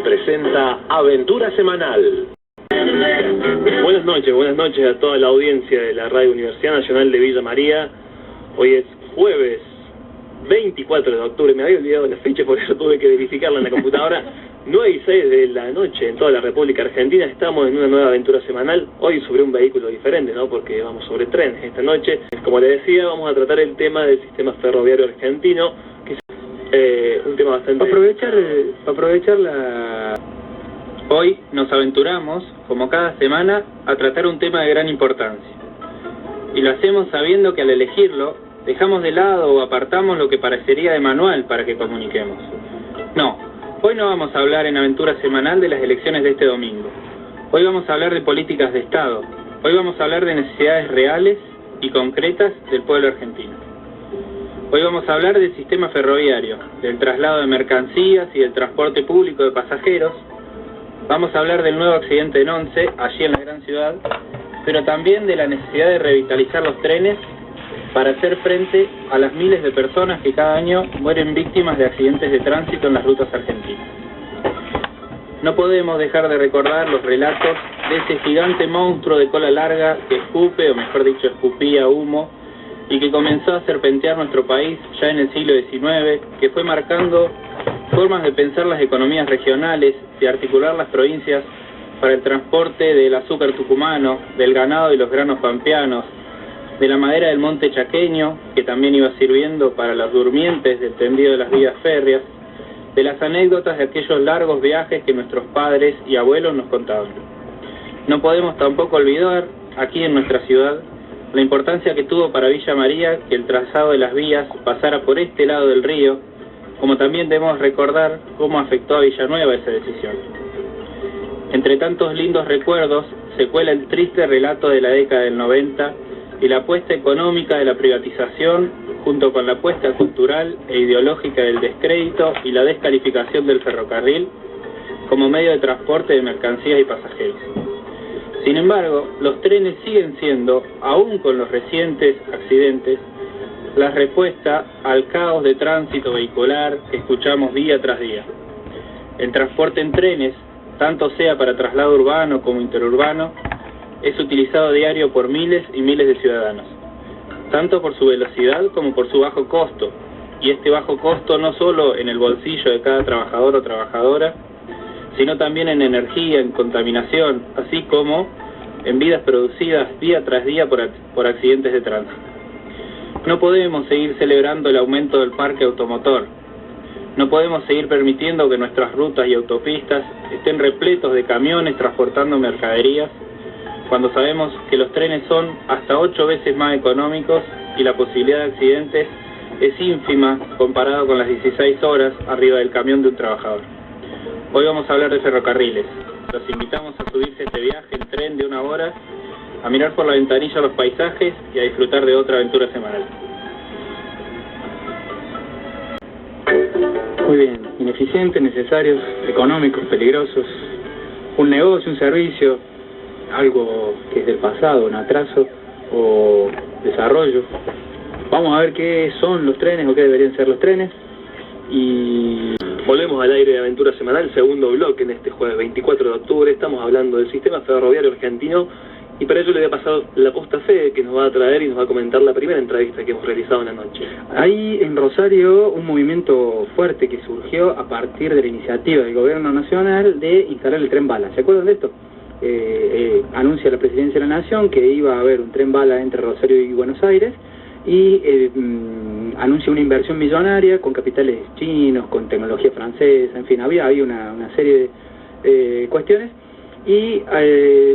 presenta Aventura Semanal. Buenas noches a toda la audiencia de la Radio Universidad Nacional de Villa María. Hoy es jueves 24 de octubre, me había olvidado la fecha, por eso tuve que verificarla en la computadora. 9:06 de la noche en toda la República Argentina. Estamos en una nueva aventura semanal, hoy sobre un vehículo diferente, ¿no? Porque vamos sobre trenes esta noche. Como les decía, vamos a tratar el tema del sistema ferroviario argentino, que es un tema bastante... Para aprovechar la... Hoy nos aventuramos, como cada semana, a tratar un tema de gran importancia. Y lo hacemos sabiendo que al elegirlo, dejamos de lado o apartamos lo que parecería de manual para que comuniquemos. No, hoy no vamos a hablar en Aventura Semanal de las elecciones de este domingo. Hoy vamos a hablar de políticas de Estado. Hoy vamos a hablar de necesidades reales y concretas del pueblo argentino. Hoy vamos a hablar del sistema ferroviario, del traslado de mercancías y del transporte público de pasajeros. Vamos a hablar del nuevo accidente en Once, allí en la gran ciudad, pero también de la necesidad de revitalizar los trenes para hacer frente a las miles de personas que cada año mueren víctimas de accidentes de tránsito en las rutas argentinas. No podemos dejar de recordar los relatos de ese gigante monstruo de cola larga que escupe, o mejor dicho, escupía humo, y que comenzó a serpentear nuestro país ya en el siglo XIX, que fue marcando formas de pensar las economías regionales, de articular las provincias para el transporte del azúcar tucumano, del ganado y los granos pampeanos, de la madera del monte chaqueño, que también iba sirviendo para los durmientes del tendido de las vías férreas, de las anécdotas de aquellos largos viajes que nuestros padres y abuelos nos contaban. No podemos tampoco olvidar, aquí en nuestra ciudad, la importancia que tuvo para Villa María que el trazado de las vías pasara por este lado del río, como también debemos recordar cómo afectó a Villanueva esa decisión. Entre tantos lindos recuerdos se cuela el triste relato de la década del 90 y la apuesta económica de la privatización, junto con la apuesta cultural e ideológica del descrédito y la descalificación del ferrocarril como medio de transporte de mercancías y pasajeros. Sin embargo, los trenes siguen siendo, aún con los recientes accidentes, la respuesta al caos de tránsito vehicular que escuchamos día tras día. El transporte en trenes, tanto sea para traslado urbano como interurbano, es utilizado a diario por miles y miles de ciudadanos, tanto por su velocidad como por su bajo costo, y este bajo costo no solo en el bolsillo de cada trabajador o trabajadora, sino también en energía, en contaminación, así como en vidas producidas día tras día por accidentes de tránsito. No podemos seguir celebrando el aumento del parque automotor. No podemos seguir permitiendo que nuestras rutas y autopistas estén repletos de camiones transportando mercaderías, cuando sabemos que los trenes son hasta 8 veces más económicos y la posibilidad de accidentes es ínfima comparado con las 16 horas arriba del camión de un trabajador. Hoy vamos a hablar de ferrocarriles. Los invitamos a subirse a este viaje en tren de 1 hora, a mirar por la ventanilla los paisajes y a disfrutar de otra aventura semanal. Muy bien, ineficientes, necesarios, económicos, peligrosos, un negocio, un servicio, algo que es del pasado, un atraso o desarrollo. Vamos a ver qué son los trenes o qué deberían ser los trenes. Y volvemos al aire de Aventura Semanal, segundo bloque en este jueves 24 de octubre. Estamos hablando del sistema ferroviario argentino y para ello le he pasado la posta a Fede, que nos va a traer y nos va a comentar la primera entrevista que hemos realizado en la noche. Hay en Rosario un movimiento fuerte que surgió a partir de la iniciativa del gobierno nacional de instalar el tren bala. ¿Se acuerdan de esto? Anuncia la Presidencia de la Nación que iba a haber un tren bala entre Rosario y Buenos Aires y anuncia una inversión millonaria con capitales chinos, con tecnología francesa, en fin, había una serie de cuestiones y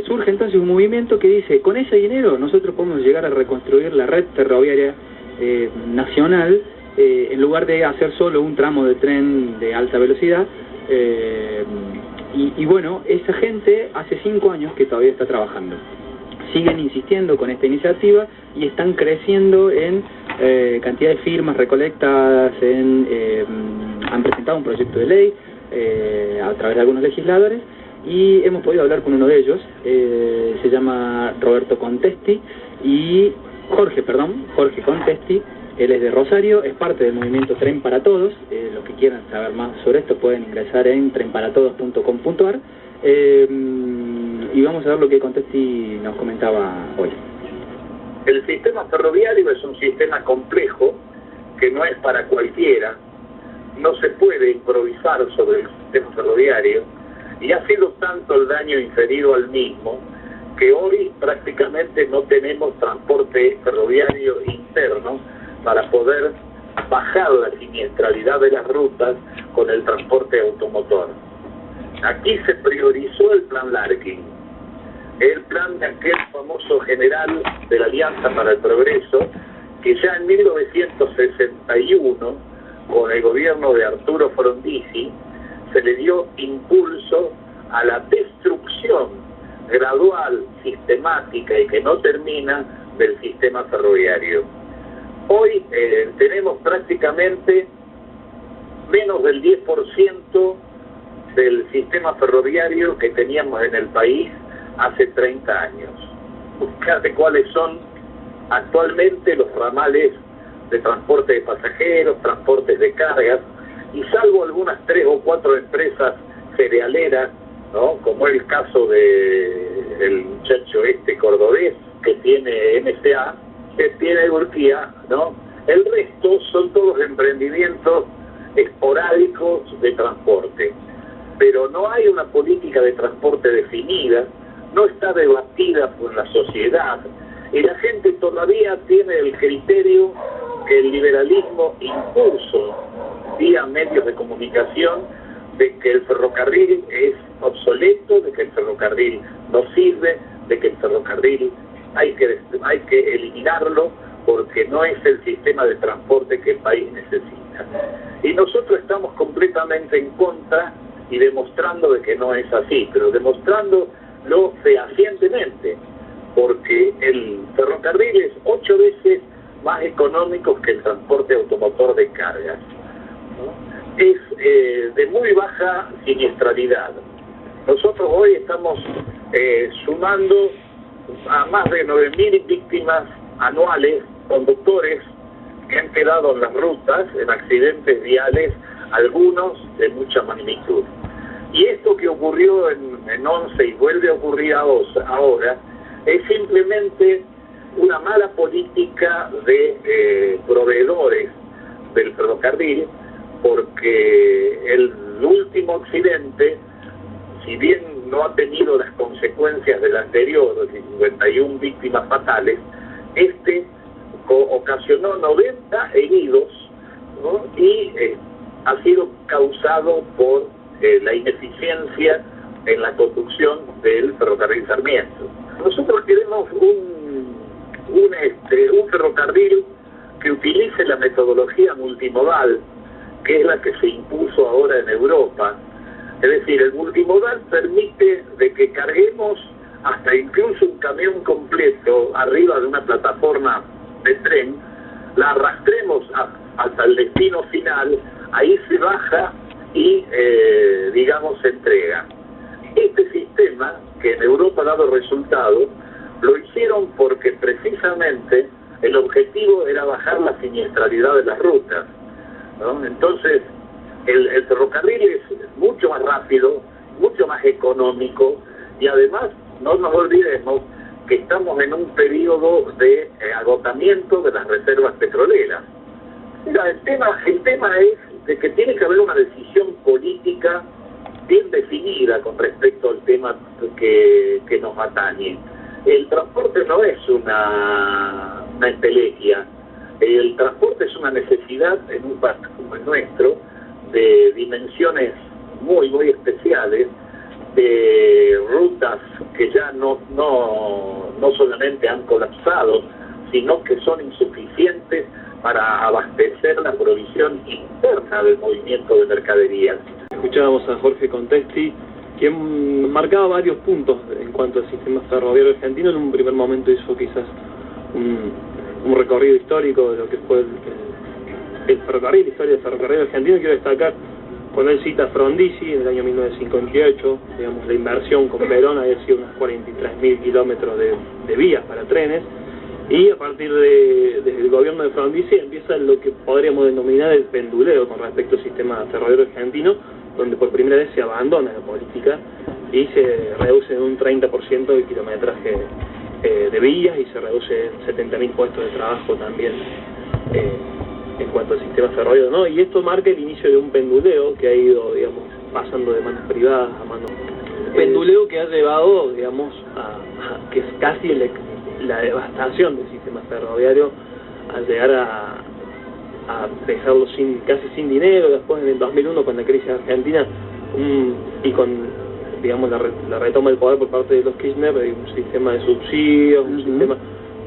surge entonces un movimiento que dice, con ese dinero nosotros podemos llegar a reconstruir la red ferroviaria nacional en lugar de hacer solo un tramo de tren de alta velocidad. Y bueno, esa gente hace 5 años que todavía está trabajando. Siguen insistiendo con esta iniciativa y están creciendo en cantidad de firmas recolectadas, han presentado un proyecto de ley a través de algunos legisladores y hemos podido hablar con uno de ellos, se llama Roberto Contesti y Jorge Contesti. Él es de Rosario, es parte del movimiento Tren para Todos, los que quieran saber más sobre esto pueden ingresar en trenparatodos.com.ar y vamos a ver lo que Contesti nos comentaba hoy. El sistema ferroviario es un sistema complejo que no es para cualquiera, no se puede improvisar sobre el sistema ferroviario y ha sido tanto el daño inferido al mismo que hoy prácticamente no tenemos transporte ferroviario interno para poder bajar la siniestralidad de las rutas con el transporte automotor. Aquí se priorizó el plan Larkin, el plan de aquel famoso general de la Alianza para el Progreso, que ya en 1961, con el gobierno de Arturo Frondizi, se le dio impulso a la destrucción gradual, sistemática y que no termina del sistema ferroviario. Hoy tenemos prácticamente menos del 10% del sistema ferroviario que teníamos en el país hace 30 años. Fíjate cuáles son actualmente los ramales de transporte de pasajeros, transportes de cargas, y salvo algunas 3 o 4 empresas cerealeras, ¿no?, como el caso de el muchacho cordobés que tiene MSA, que tiene Urquía, ¿no?, el resto son todos emprendimientos esporádicos de transporte. Pero no hay una política de transporte definida, no está debatida por la sociedad, y la gente todavía tiene el criterio que el liberalismo impuso vía medios de comunicación, de que el ferrocarril es obsoleto, de que el ferrocarril no sirve, de que el ferrocarril hay que eliminarlo porque no es el sistema de transporte que el país necesita. Y nosotros estamos completamente en contra y demostrando de que no es así, pero demostrándolo fehacientemente, porque el ferrocarril es 8 veces más económico que el transporte automotor de cargas, ¿no? Es de muy baja siniestralidad. Nosotros hoy estamos sumando a más de 9.000 víctimas anuales, conductores que han quedado en las rutas, en accidentes viales, algunos de mucha magnitud. Y esto que ocurrió en 11 y vuelve a ocurrir ahora, es simplemente una mala política de proveedores del ferrocarril, porque el último accidente, si bien no ha tenido las consecuencias del anterior, de 51 víctimas fatales, ocasionó 90 heridos, ¿no?, y ha sido causado por la ineficiencia en la conducción del ferrocarril Sarmiento. Nosotros queremos un ferrocarril que utilice la metodología multimodal, que es la que se impuso ahora en Europa. Es decir, el multimodal permite de que carguemos hasta incluso un camión completo arriba de una plataforma de tren, la arrastremos hasta el destino final, ahí se baja y, se entrega. Este sistema, que en Europa ha dado resultado, lo hicieron porque precisamente el objetivo era bajar la siniestralidad de las rutas, ¿no? Entonces, el ferrocarril es mucho más rápido, mucho más económico, y además no nos olvidemos que estamos en un periodo de agotamiento de las reservas petroleras. Mira, el tema es de que tiene que haber una decisión política bien definida con respecto al tema que nos atañe. El transporte no es una entelequia, el transporte es una necesidad en un país como el nuestro, de dimensiones muy, muy especiales, de rutas que ya no solamente han colapsado, sino que son insuficientes para abastecer la provisión interna del movimiento de mercaderías. Escuchábamos a Jorge Contesti, quien marcaba varios puntos en cuanto al sistema ferroviario argentino. En un primer momento hizo quizás un recorrido histórico de lo que fue el ferrocarril, la historia del ferrocarril argentino. Quiero destacar, cuando él cita Frondizi en el año 1958, digamos, la inversión con Perón había sido unos 43.000 kilómetros de vías para trenes, Y a partir desde el gobierno de Frondizi empieza lo que podríamos denominar el penduleo con respecto al sistema ferroviario argentino, donde por primera vez se abandona la política y se reduce en un 30% el kilometraje de vías y se reduce en 70.000 puestos de trabajo también en cuanto al sistema ferroviario, ¿no? Y esto marca el inicio de un penduleo que ha ido, digamos, pasando de manos privadas a manos... penduleo que ha llevado, digamos, a que es casi la devastación del sistema ferroviario al llegar a dejarlo casi sin dinero. Después en el 2001 con la crisis argentina y con, digamos, la retoma del poder por parte de los Kirchner, un sistema de subsidios, un sistema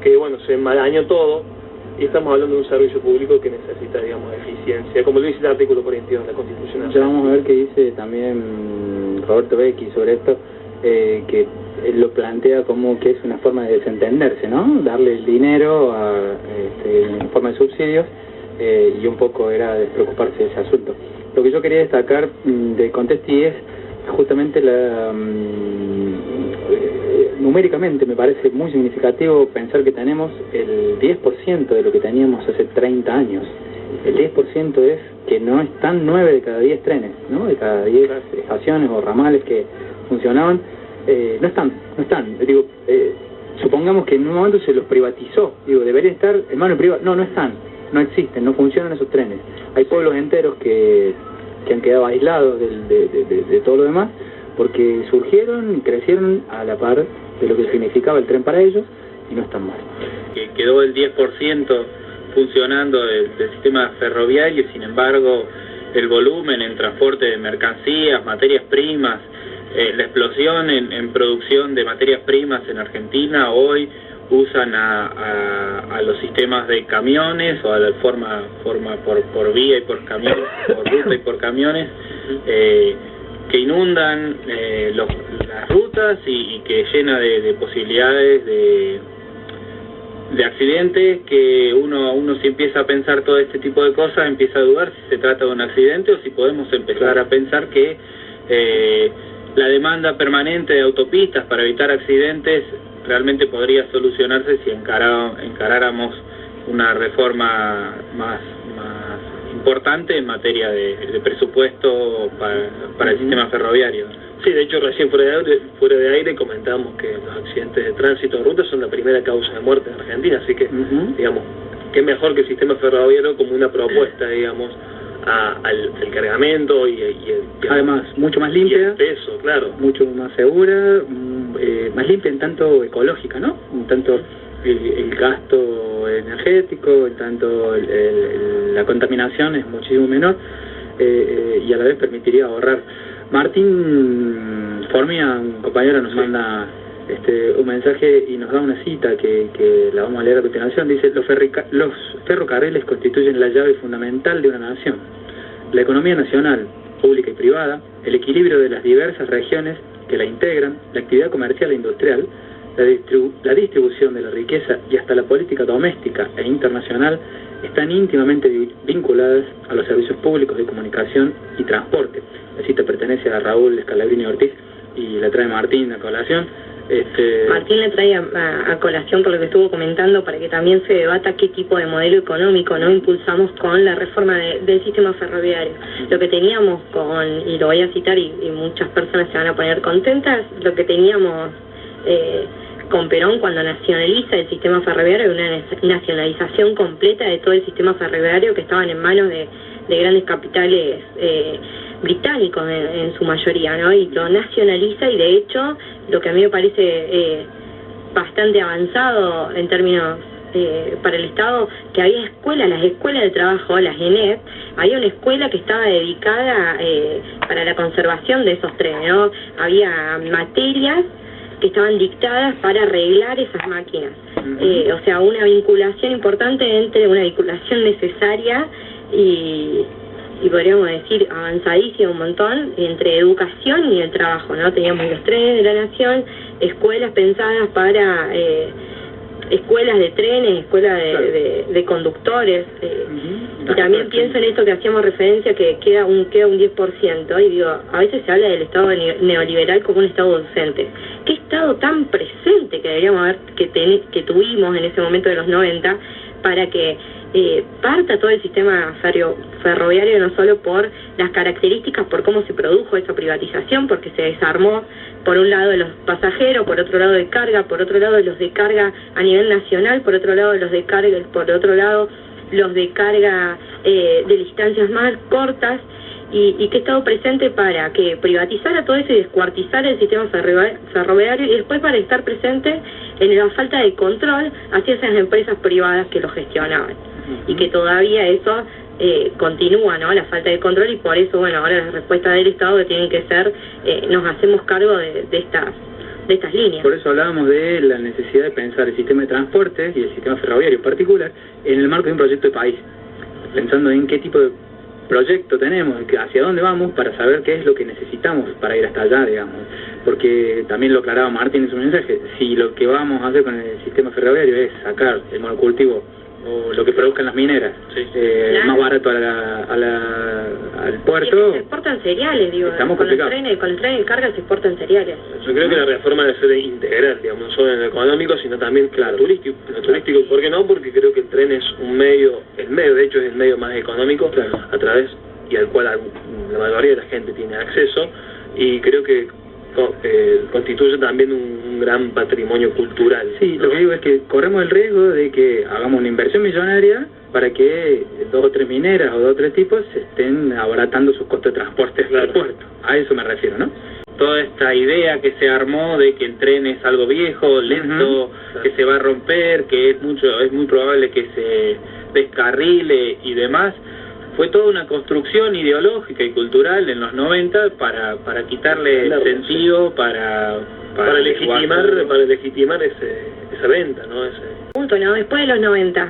que, bueno, se enmarañó todo, y estamos hablando de un servicio público que necesita, digamos, eficiencia, como lo dice el artículo 42 de la Constitución. Ya vamos a ver qué dice también Roberto Becchi sobre esto, que él lo plantea como que es una forma de desentenderse, ¿no? Darle el dinero en forma de subsidios, y un poco era despreocuparse de ese asunto. Lo que yo quería destacar de Contesti es justamente numéricamente me parece muy significativo pensar que tenemos el 10% de lo que teníamos hace 30 años. El 10% es que no están 9 de cada 10 trenes, ¿no? De cada 10 estaciones o ramales que funcionaban, no están. Digo, supongamos que en un momento se los privatizó, digo, debería estar en mano privada. No están, no existen, no funcionan esos trenes. Hay pueblos enteros que han quedado aislados de todo lo demás, porque surgieron y crecieron a la par de lo que significaba el tren para ellos, y no están mal. Que quedó el 10% funcionando del sistema ferroviario, sin embargo el volumen en transporte de mercancías, materias primas, la explosión en producción de materias primas en Argentina hoy usan a los sistemas de camiones o a la forma por vía y por camiones, por ruta y por camiones, que inundan las rutas y que llena de posibilidades de accidentes, que uno si empieza a pensar todo este tipo de cosas empieza a dudar si se trata de un accidente o si podemos empezar a pensar que la demanda permanente de autopistas para evitar accidentes realmente podría solucionarse si encaráramos una reforma más importante en materia de presupuesto para el sistema ferroviario. Sí, de hecho recién fuera de aire comentábamos que los accidentes de tránsito de ruta son la primera causa de muerte en Argentina, así que, digamos, qué mejor que el sistema ferroviario como una propuesta, digamos, al cargamento y además mucho más limpia, y el peso, claro, mucho más segura, más limpia en tanto ecológica, ¿no? En tanto el gasto energético, en tanto la contaminación es muchísimo menor, y a la vez permitiría ahorrar. Martín Formia, un compañero, nos manda un mensaje y nos da una cita que la vamos a leer a continuación. Dice: los ferrocarriles constituyen la llave fundamental de una nación. La economía nacional, pública y privada, el equilibrio de las diversas regiones que la integran, la actividad comercial e industrial, la distribución de la riqueza y hasta la política doméstica e internacional están íntimamente vinculadas a los servicios públicos de comunicación y transporte. La cita pertenece a Raúl Scalabrini Ortiz y la trae Martín a colación. Martín le trae a colación por lo que estuvo comentando, para que también se debata qué tipo de modelo económico no impulsamos con la reforma del sistema ferroviario. Lo que teníamos y lo voy a citar y muchas personas se van a poner contentas, lo que teníamos con Perón cuando nacionaliza el sistema ferroviario, una nacionalización completa de todo el sistema ferroviario que estaban en manos de grandes capitales británicos en su mayoría, ¿no? Y lo nacionaliza, y de hecho lo que a mí me parece bastante avanzado en términos para el Estado, que había escuelas, las escuelas de trabajo, las ENET, había una escuela que estaba dedicada para la conservación de esos trenes, ¿no? Había materias que estaban dictadas para arreglar esas máquinas. O sea, una vinculación importante una vinculación necesaria y podríamos decir avanzadísima un montón entre educación y el trabajo, ¿no? Teníamos los trenes de la nación, escuelas pensadas para escuelas de trenes, escuelas de conductores, y también pienso en esto que hacíamos referencia, que queda un 10%, y digo, a veces se habla del Estado neoliberal como un Estado ausente. ¿Qué Estado tan presente que deberíamos haber, que tuvimos en ese momento de los 90, para que parta todo el sistema ferroviario, no solo por las características, por cómo se produjo esa privatización, porque se desarmó por un lado de los pasajeros, por otro lado de carga, por otro lado los de carga a nivel nacional, por otro lado los de carga, por otro lado los de carga de distancias más cortas, y que he estado presente para que privatizara todo eso y descuartizar el sistema ferroviario, y después para estar presente en la falta de control hacia esas empresas privadas que lo gestionaban, y que todavía eso continúa, ¿no? La falta de control, y por eso, bueno, ahora la respuesta del Estado que tiene que ser, nos hacemos cargo de estas líneas. Por eso hablábamos de la necesidad de pensar el sistema de transporte y el sistema ferroviario en particular en el marco de un proyecto de país, pensando en qué tipo de proyecto tenemos, hacia dónde vamos, para saber qué es lo que necesitamos para ir hasta allá, digamos, porque también lo aclaraba Martín en su mensaje, si lo que vamos a hacer con el sistema ferroviario es sacar el monocultivo o lo que produzcan las mineras, claro, más barato al puerto, se exportan cereales, digo, estamos con los trenes de carga se exportan cereales. Yo creo que la reforma debe ser integral, digamos, no solo en lo económico, sino también, claro, turístico. ¿Por qué no? Porque creo que el tren es un medio, de hecho es el medio más económico, claro, a través y al cual la mayoría de la gente tiene acceso, y creo que constituye también un gran patrimonio cultural. Sí, ¿no? Lo que digo es que corremos el riesgo de que hagamos una inversión millonaria para que 2 o 3 mineras o 2 o 3 tipos se estén abaratando sus costos de transporte al puerto. A eso me refiero, ¿no? Toda esta idea que se armó de que el tren es algo viejo, lento, que se va a romper, que es muy probable que se descarrile y demás, fue toda una construcción ideológica y cultural en los 90 para quitarle sentido, para legitimar esa venta, ¿no? Punto, ¿no? Después de los 90,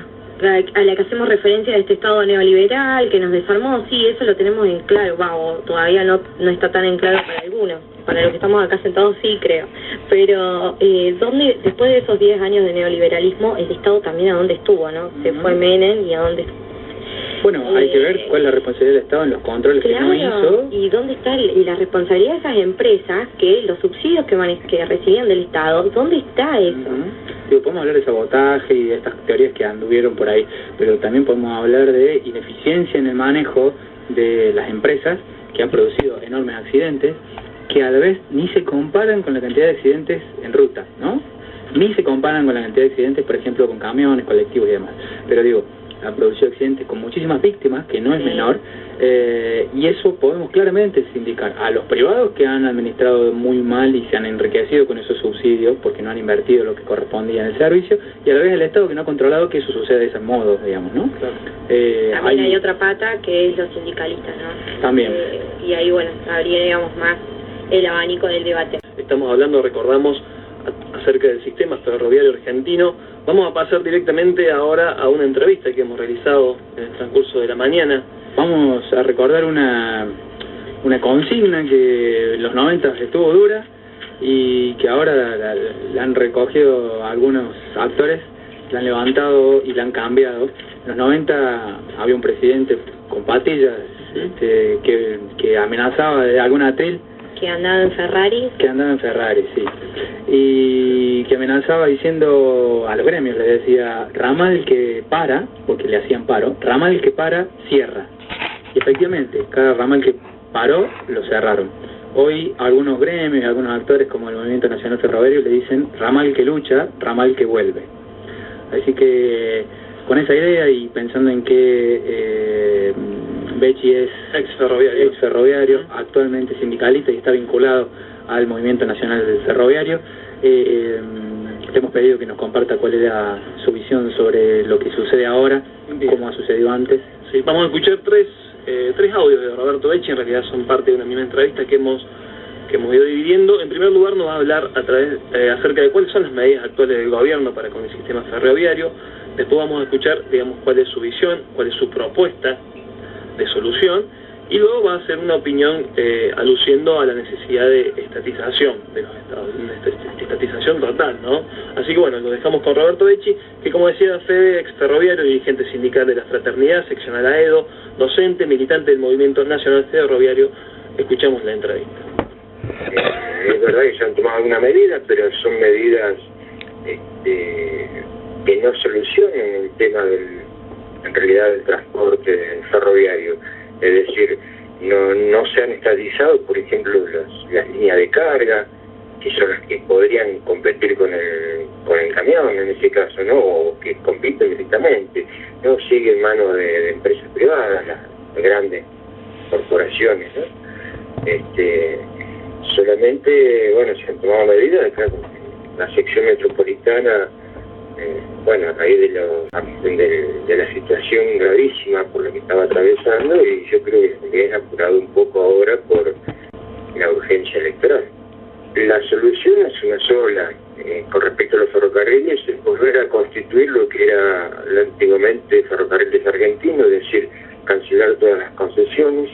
a la que hacemos referencia de este Estado neoliberal que nos desarmó, sí, eso lo tenemos en claro, o todavía no está tan en claro para algunos. Para los que estamos acá sentados sí, creo. Pero ¿dónde, después de esos 10 años de neoliberalismo, el Estado también a dónde estuvo, ¿no? Se fue Menem y a dónde estuvo. Bueno, hay que ver cuál es la responsabilidad del Estado en los controles que no hizo. ¿Y dónde está la responsabilidad de esas empresas, que los subsidios que recibían del Estado, dónde está eso? Digo, podemos hablar de sabotaje y de estas teorías que anduvieron por ahí, pero también podemos hablar de ineficiencia en el manejo de las empresas, que han producido enormes accidentes, que a la vez ni se comparan con la cantidad de accidentes en ruta, ¿no? Ni se comparan con la cantidad de accidentes, por ejemplo, con camiones, colectivos y demás. Pero digo, han producido accidentes con muchísimas víctimas, que no es menor, y eso podemos claramente sindicar a los privados que han administrado muy mal y se han enriquecido con esos subsidios porque no han invertido lo que correspondía en el servicio, y a la vez el Estado que no ha controlado que eso suceda de ese modo, digamos, ¿no? También hay otra pata que es los sindicalistas, ¿no? También. Y ahí, bueno, habría, digamos, más el abanico del debate. Estamos hablando, recordamos, acerca del sistema ferroviario argentino. Vamos a pasar directamente ahora a una entrevista que hemos realizado en el transcurso de la mañana. Vamos a recordar una consigna que en los 90 estuvo dura y que ahora la han recogido algunos actores, la han levantado y la han cambiado. En los 90 había un presidente con patillas que amenazaba de algún atril. Que andaba en Ferrari. Que andaba en Ferrari, sí. Y que amenazaba diciendo a los gremios, les decía, ramal que para, porque le hacían paro, ramal que para, cierra. Y efectivamente, cada ramal que paró, lo cerraron. Hoy algunos gremios y algunos actores como el Movimiento Nacional Ferroviario le dicen, ramal que lucha, ramal que vuelve. Así que con esa idea y pensando en que Becci es ex ferroviario, actualmente sindicalista y está vinculado al Movimiento Nacional Ferroviario, le hemos pedido que nos comparta cuál era su visión sobre lo que sucede ahora, cómo ha sucedido antes. Sí, vamos a escuchar tres audios de Roberto Becci, en realidad son parte de una misma entrevista que hemos ido dividiendo. En primer lugar nos va a hablar acerca de cuáles son las medidas actuales del gobierno para con el sistema ferroviario. Después vamos a escuchar, digamos, cuál es su visión, cuál es su propuesta de solución, y luego va a hacer una opinión aluciendo a la necesidad de estatización de los estados, una estatización total, ¿no? Así que bueno, lo dejamos con Roberto Becci, que como decía, Fede, ex ferroviario, dirigente sindical de la Fraternidad, seccional AEDO, docente, militante del Movimiento Nacional Ferroviario. Escuchamos la entrevista. Es verdad que se han tomado algunas medidas, pero son medidas que no solucionan el tema en realidad del transporte ferroviario. Es decir, no se han estatizado, por ejemplo, las líneas de carga, que son las que podrían competir con el camión en ese caso, ¿no? O que compiten directamente. No sigue en manos de empresas privadas, las grandes corporaciones, ¿no? Solamente, bueno, se han tomado medidas acá con la sección metropolitana, bueno, a raíz de la situación gravísima por la que estaba atravesando, y yo creo que es apurado un poco ahora por la urgencia electoral. La solución es una sola, con respecto a los ferrocarriles, es volver a constituir lo que era antiguamente Ferrocarriles Argentinos, es decir, cancelar todas las concesiones,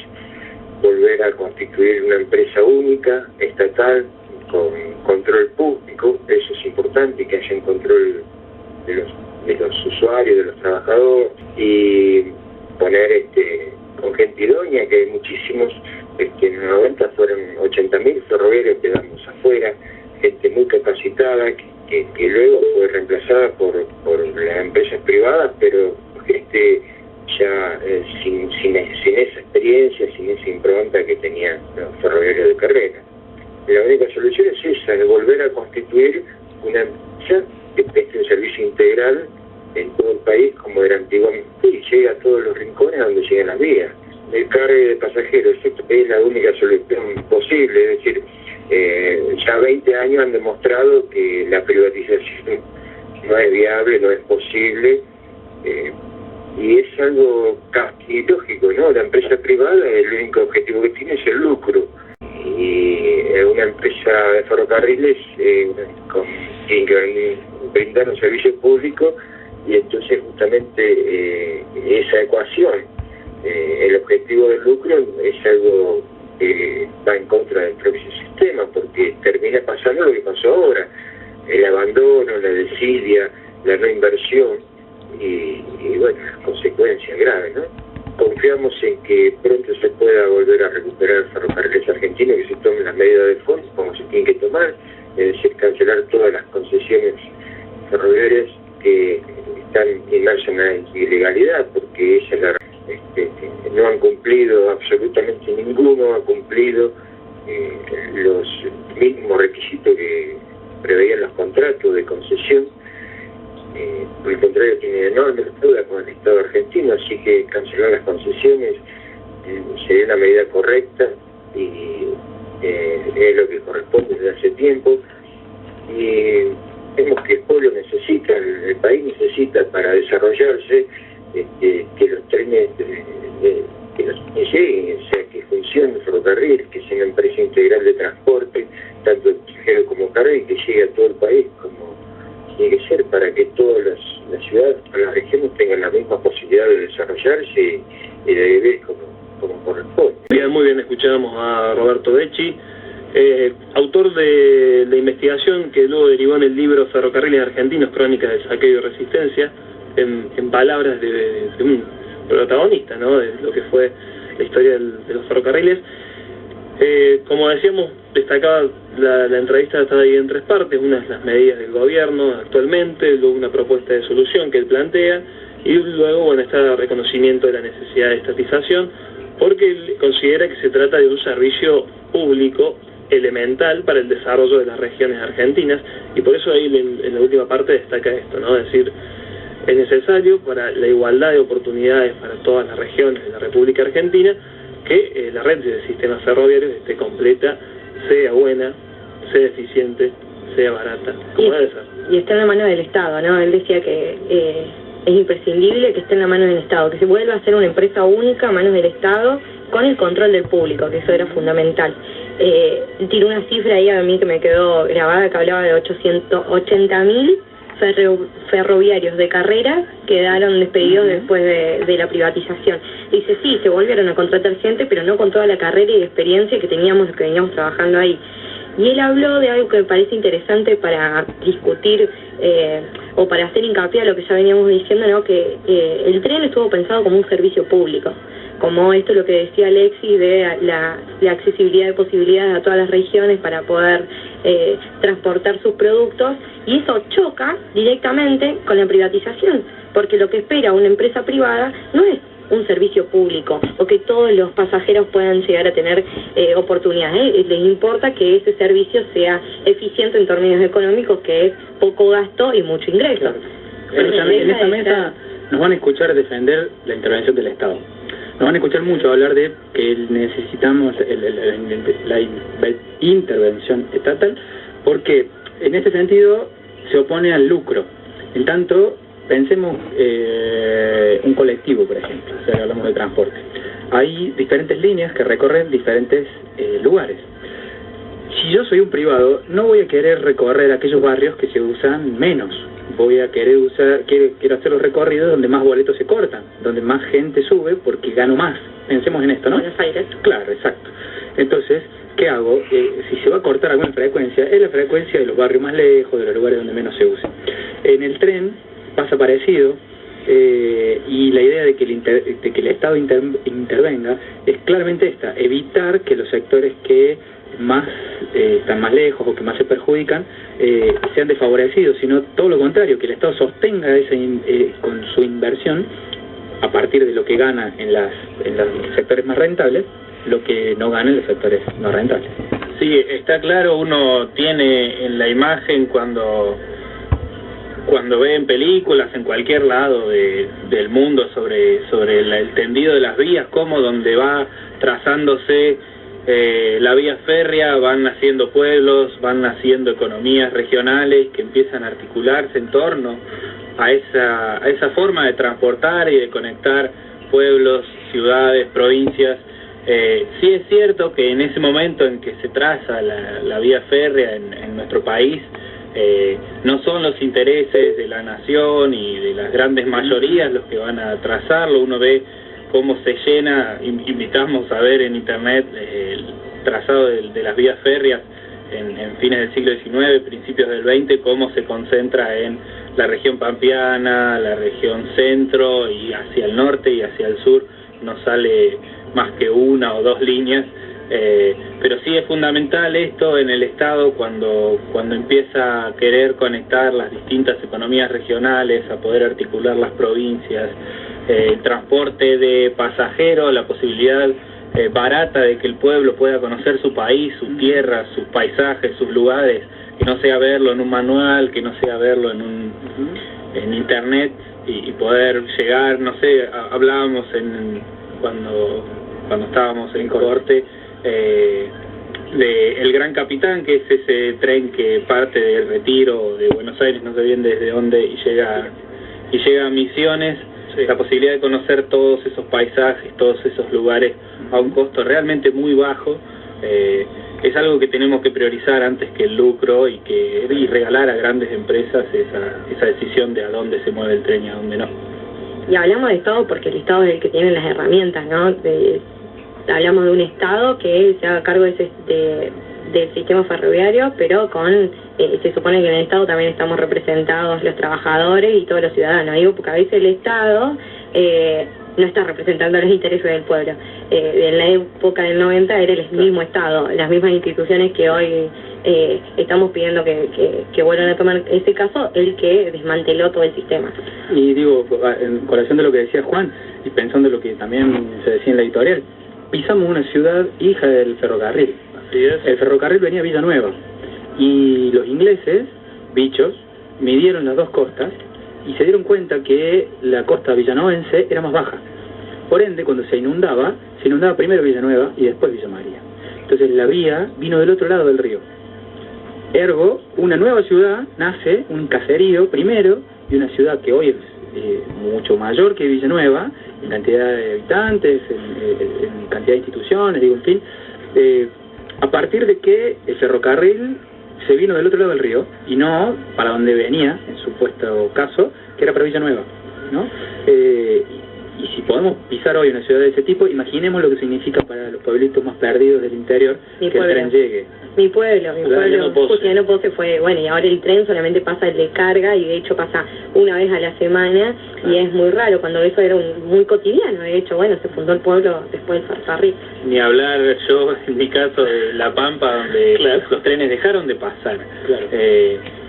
volver a constituir una empresa única, estatal, con control público. Eso es importante, que haya un control de los usuarios, de los trabajadores, y poner con gente idónea, que hay muchísimos. En los 90 fueron 80.000 ferroviarios que quedamos afuera, gente muy capacitada, que luego fue reemplazada por las empresas privadas, pero gente ya sin esa experiencia, sin esa impronta que tenían los ferroviarios de carrera. La única solución es esa, de volver a constituir una empresa que preste un servicio integral en todo el país como era antiguamente, y llegue a todos los rincones donde llegan las vías. El cargue de pasajeros es la única solución posible, es decir, ya 20 años han demostrado que la privatización no es viable, no es posible, y es algo casi ilógico, ¿no? La empresa privada, el único objetivo que tiene es el lucro, y una empresa de ferrocarriles tiene que brindar un servicio público, y entonces justamente esa ecuación, el objetivo del lucro, es algo que va en contra del propio sistema, porque termina pasando lo que pasó ahora, el abandono, la desidia, la no inversión, y bueno, las consecuencias graves, ¿no? Confiamos en que pronto se pueda volver a recuperar Ferrocarriles Argentinos, que se tomen las medidas de fondo como se tienen que tomar, es decir, cancelar todas las concesiones ferroviarias que están inmersas en la ilegalidad, porque esa es la no han cumplido, absolutamente ninguno ha cumplido los mínimos requisitos que preveían los contratos de concesión. Por el contrario, tiene enormes deudas con el Estado argentino, así que cancelar las concesiones sería una medida correcta, y es lo que corresponde desde hace tiempo. Y vemos que el pueblo necesita, el país necesita para desarrollarse, que los trenes lleguen, o sea, que funcione el ferrocarril, que sea una empresa integral de transporte, tanto de pasajero como carga, y que llegue a todo el país como tiene que ser, para que todas las ciudades, todas las regiones tengan la misma posibilidad de desarrollarse y de vivir como corresponde. Muy bien, escuchábamos a Roberto Becci, autor de la investigación que luego derivó en el libro Ferrocarriles Argentinos, Crónicas del Saqueo y Resistencia, en palabras de un protagonista, ¿no?, de lo que fue la historia de los ferrocarriles. Como decíamos, destacaba la entrevista, está ahí en tres partes: una es las medidas del gobierno actualmente, luego una propuesta de solución que él plantea, y luego, bueno, está el reconocimiento de la necesidad de estatización, porque él considera que se trata de un servicio público elemental para el desarrollo de las regiones argentinas, y por eso ahí en la última parte destaca esto, ¿no?, es decir, es necesario para la igualdad de oportunidades para todas las regiones de la República Argentina que la red de sistemas ferroviarios esté completa, sea buena, sea eficiente, sea barata, como debe ser. Y está en la mano del Estado, ¿no? Él decía que es imprescindible que esté en la mano del Estado, que se vuelva a hacer una empresa única a manos del Estado con el control del público, que eso era fundamental. Tiró una cifra ahí a mí que me quedó grabada, que hablaba de 880.000 ferroviarios de carrera quedaron despedidos después de la privatización. Dice, sí, se volvieron a contratar gente, pero no con toda la carrera y experiencia que teníamos los que veníamos trabajando ahí. Y él habló de algo que me parece interesante para discutir o para hacer hincapié a lo que ya veníamos diciendo, ¿no? Que el tren estuvo pensado como un servicio público, como esto lo que decía Alexis de la accesibilidad de posibilidades a todas las regiones para poder transportar sus productos, y eso choca directamente con la privatización, porque lo que espera una empresa privada no es un servicio público o que todos los pasajeros puedan llegar a tener oportunidades. Les importa que ese servicio sea eficiente en términos económicos, que es poco gasto y mucho ingreso. Claro. En esta mesa nos van a escuchar defender la intervención del Estado. Nos van a escuchar mucho hablar de que necesitamos la intervención estatal, porque en este sentido se opone al lucro. En tanto, pensemos un colectivo, por ejemplo, si hablamos de transporte. Hay diferentes líneas que recorren diferentes lugares. Si yo soy un privado, no voy a querer recorrer aquellos barrios que se usan menos. Voy a querer quiero hacer los recorridos donde más boletos se cortan, donde más gente sube porque gano más. Pensemos en esto, ¿no? Buenos Aires. Claro, exacto. Entonces, ¿qué hago? Si se va a cortar alguna frecuencia, es la frecuencia de los barrios más lejos, de los lugares donde menos se use. En el tren pasa parecido, y la idea de que el Estado intervenga es claramente esta: evitar que los sectores que más están más lejos o que más se perjudican sean desfavorecidos, sino todo lo contrario, que el Estado sostenga con su inversión, a partir de lo que gana en los sectores más rentables, lo que no gana en los sectores no rentables. Sí, está claro, uno tiene en la imagen cuando ve en películas en cualquier lado del mundo sobre el tendido de las vías, como donde va trazándose la vía férrea, van naciendo pueblos, van naciendo economías regionales que empiezan a articularse en torno a esa forma de transportar y de conectar pueblos, ciudades, provincias. Sí es cierto que en ese momento en que se traza la vía férrea en nuestro país, no son los intereses de la nación y de las grandes mayorías los que van a trazarlo. Uno ve cómo se llena, invitamos a ver en internet el trazado de las vías férreas en fines del siglo XIX, principios del XX, cómo se concentra en la región pampeana, la región centro, y hacia el norte y hacia el sur no sale más que una o dos líneas. Pero sí es fundamental esto en el Estado cuando empieza a querer conectar las distintas economías regionales, a poder articular las provincias, el transporte de pasajeros, la posibilidad barata de que el pueblo pueda conocer su país, sus tierras, sus paisajes, sus lugares, que no sea verlo en un manual, que no sea verlo en internet, y poder llegar, no sé, hablábamos cuando estábamos en corte, de El Gran Capitán, que es ese tren que parte de Retiro, de Buenos Aires, no sé bien desde dónde, y llega a Misiones. Sí. La posibilidad de conocer todos esos paisajes, todos esos lugares a un costo realmente muy bajo, es algo que tenemos que priorizar antes que el lucro y regalar a grandes empresas esa decisión de a dónde se mueve el tren y a dónde no. Y hablamos de Estado porque el Estado es el que tiene las herramientas, ¿no? Hablamos de un Estado que se haga cargo del sistema ferroviario, pero se supone que en el Estado también estamos representados los trabajadores y todos los ciudadanos. Digo, porque a veces el Estado no está representando los intereses del pueblo. En la época del 90 era el mismo Estado, las mismas instituciones que hoy estamos pidiendo que vuelvan a tomar ese caso, el que desmanteló todo el sistema. Y digo, en colación de lo que decía Juan, y pensando en lo que también se decía en la editorial, pisamos una ciudad hija del ferrocarril. Así es. El ferrocarril venía a Villanueva, y los ingleses, bichos, midieron las dos costas y se dieron cuenta que la costa villanovense era más baja. Por ende, cuando se inundaba primero Villanueva y después Villa María. Entonces la vía vino del otro lado del río. Ergo, una nueva ciudad nace, un caserío primero, y una ciudad que hoy es mucho mayor que Villanueva, en cantidad de habitantes, en cantidad de instituciones, digo, en fin, a partir de que el ferrocarril se vino del otro lado del río y no para donde venía, en supuesto caso, que era para Villa Nueva, ¿no? Y si podemos pisar hoy una ciudad de ese tipo, imaginemos lo que significa para los pueblitos más perdidos del interior que el tren llegue. Mi pueblo, Justiniano Posse fue, bueno, y ahora el tren solamente pasa el de carga y de hecho pasa una vez a la semana y es muy raro cuando eso era muy cotidiano. De hecho, bueno, se fundó el pueblo después del ferrocarril. Ni hablar yo, en mi caso, de La Pampa, donde los trenes dejaron de pasar. Claro.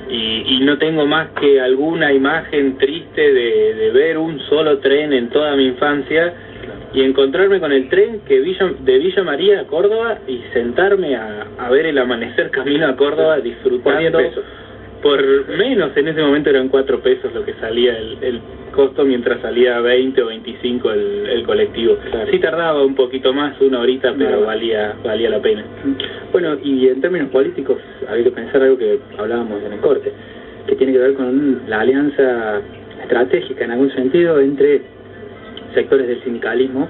Y no tengo más que alguna imagen triste de ver un solo tren en toda mi infancia y encontrarme con el tren de Villa María a Córdoba y sentarme a ver el amanecer camino a Córdoba disfrutando. Por menos, en ese momento eran 4 pesos lo que salía el costo, mientras salía 20 o 25 el colectivo. Claro. Sí tardaba un poquito más, 1 horita, pero valía la pena. Bueno, y en términos políticos, había que pensar algo que hablábamos en el corte, que tiene que ver con la alianza estratégica en algún sentido entre sectores del sindicalismo,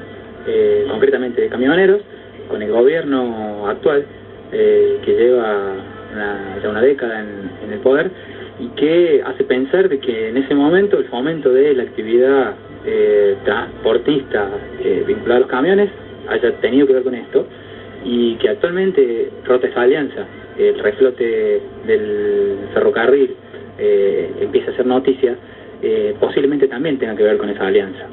concretamente de camioneros, con el gobierno actual, que lleva ya una década en el poder, y que hace pensar de que en ese momento el fomento de la actividad transportista vinculada a los camiones haya tenido que ver con esto, y que actualmente rota esa alianza, el reflote del ferrocarril empieza a ser noticia, posiblemente también tenga que ver con esa alianza.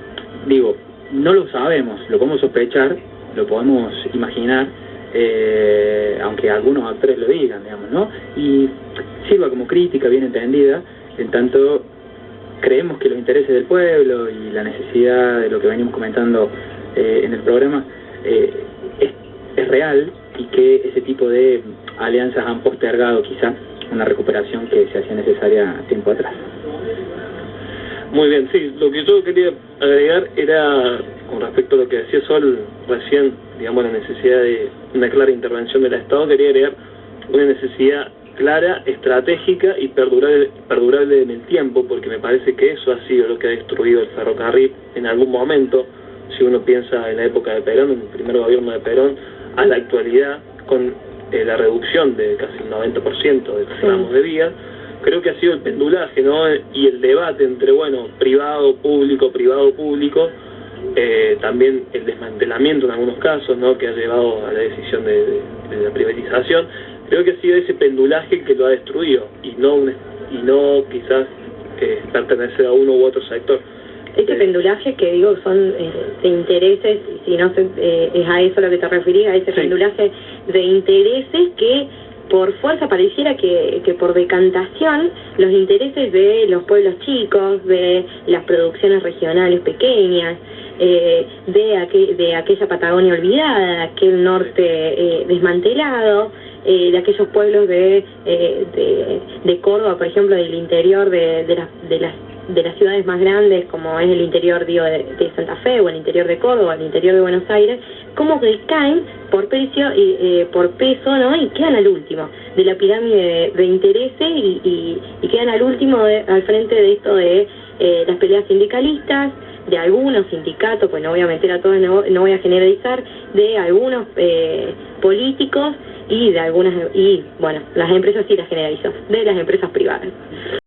Digo, no lo sabemos, lo podemos sospechar, lo podemos imaginar, aunque algunos actores lo digan, digamos, ¿no? Y sirva como crítica bien entendida, en tanto creemos que los intereses del pueblo y la necesidad de lo que venimos comentando en el programa es real, y que ese tipo de alianzas han postergado quizá una recuperación que se hacía necesaria tiempo atrás. Muy bien, sí, lo que yo quería agregar era, con respecto a lo que decía Sol recién, digamos, la necesidad de una clara intervención del Estado, quería agregar una necesidad clara, estratégica y perdurable en el tiempo, porque me parece que eso ha sido lo que ha destruido el ferrocarril en algún momento. Si uno piensa en la época de Perón, en el primer gobierno de Perón, a la actualidad, con la reducción de casi el 90% de los tramos de vías, creo que ha sido el pendulaje, ¿no? Y el debate entre, bueno, privado-público, también el desmantelamiento en algunos casos, ¿no?, que ha llevado a la decisión de la privatización. Creo que ha sido ese pendulaje que lo ha destruido, y no quizás pertenecer a uno u otro sector. Este pendulaje que digo son de intereses, si no es a eso a lo que te referís, a ese pendulaje de intereses que por fuerza pareciera que por decantación los intereses de los pueblos chicos, de las producciones regionales pequeñas, de aquella Patagonia olvidada, de aquel norte desmantelado, de aquellos pueblos de Córdoba, por ejemplo, del interior de las ciudades más grandes, como es el interior, digo, de Santa Fe, o el interior de Córdoba, el interior de Buenos Aires, como que caen por precio y por peso, ¿no? Y quedan al último de la pirámide de intereses y quedan al último al frente de esto de las peleas sindicalistas, de algunos sindicatos, pues no voy a meter a todos, no voy a generalizar, de algunos políticos y de algunas, y bueno, las empresas sí las generalizo, de las empresas privadas.